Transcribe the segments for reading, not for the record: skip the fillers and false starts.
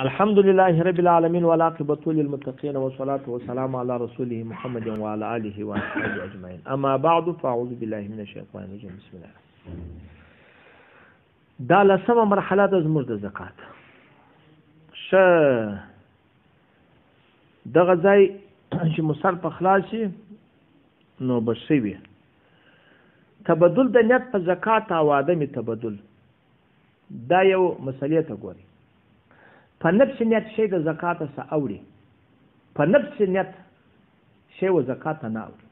الحمد لله رب العالمين والعاقبة للمتقين والصلاة والسلام على رسوله محمد وعلى آله وصحبه أجمعين. أما بعد فأعوذ بالله من الشيطان الرجيم. بسم الله. دا لسمه مرحله د زموږ د زکات. دغه ځای چې مصر په خلاص نو بشوي تبدل د نیت په زکات او عدم تبدل دا یو مسلې ته ګوري. په نفس نیت شی د زکات څخه اوړي، په نفس نیت شی و زکات نه اوړي.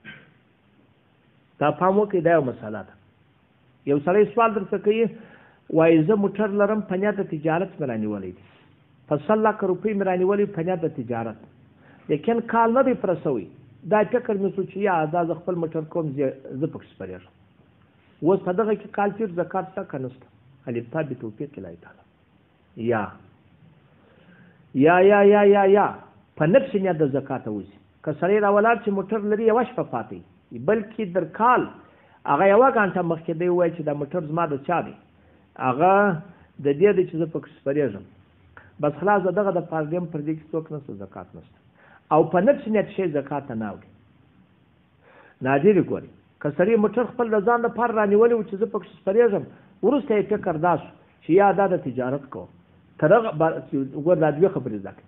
دا پام وکړئ، دا یو مسله ده. یو سړی سوال درته کوي وایي زه موټر لرم په نیت د تجارت مې رانیولی دي، په 100 لک روپۍ مې رانیولې په نیت د تجارت، لیکن کال نه دی پوره سوی. دا فکر مې سو چې یا دا زه خپل موټر کوم زه پکې سپریږم. اوس په دغه کې کال تېر زکات شته که نشته؟ الف تا بې توفیق الله تعالی یا په نفس نیت د زکات وځي. که سړی راولاړ چې موټر لري یوه شپه پاتې بلکې در کال هغه یوه ګنټه مخکې دی ووایي چې دا موټر زما د چا دی، هغه د دې دی چې زه پکې سپریږم، بس خلاص دغه د پارډیم پر دې کې څوک نشته، زکات نشته. او په نفس نیت شی زکات نه اوړي. نادر ګوري که سړی موټر خپل د ځان لپاره رانیولی و چې زه پکې سپریږم، وروسته یې فکر دا شو چې یا دا د تجارت کوم، تر هغه ګور دا دوې خبرې زده کړې.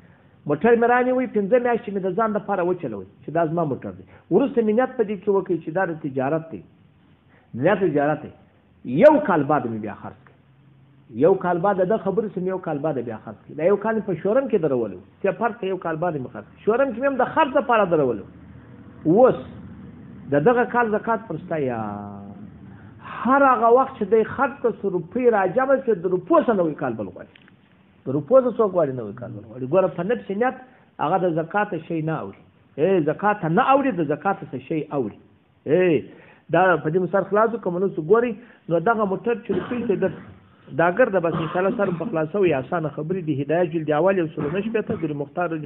موټر مې رانیوی 5 میاشتې مې د ځان لپاره وچلوی چې دا زما موټر دی، وروسته مې نیت په دې کې وکړي چې دا د تجارت دی، نیت تجارت دی. یو کال بعد مې بیا خرڅ کړي، یو کال بعد د خبرې سم یو کال بعد بیا خرڅ کړي. دا یو کال په شورم کې درولو چې فرق یو کال بعد مې خرڅ کړي، شورم کې مې د خرڅ لپاره درولو. اوس دغه کال زکات پرسته یا هر هغه وخت چې د خرڅ څخه روپۍ راجمع شي د روپو څخه نوې کال بل غواړي، د روپو څخه څوک غواړي نوې کال بل غواړي. ګوره په نفس نیت هغه د زکات شی نه اوړي، زکات نه اوړي، د زکات څخه شی اوړي. دا په دې مثال خلاصو کوم نو ګوري نو دغه موټر چې روپۍ ته دا ګرده بس ان شاء الله سره په خلاصو یا اسانه خبرې دي. هدايه جلد اول یو سلو نشبته در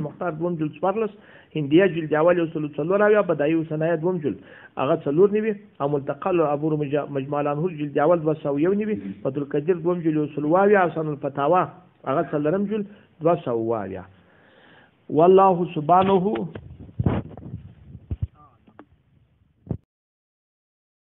مختار دوم جلد 14 هندیه جلد اول یو سلو 4 یا بدایي صنایع دوم جلد هغه 4 نیوي او ملتقل ابو مجمع الانهور جلد اول 201 نیوي بدر القدیر دوم جلد یو سلو واوی اسان الفتاوا هغه 3 جلد 200 والله سبحانه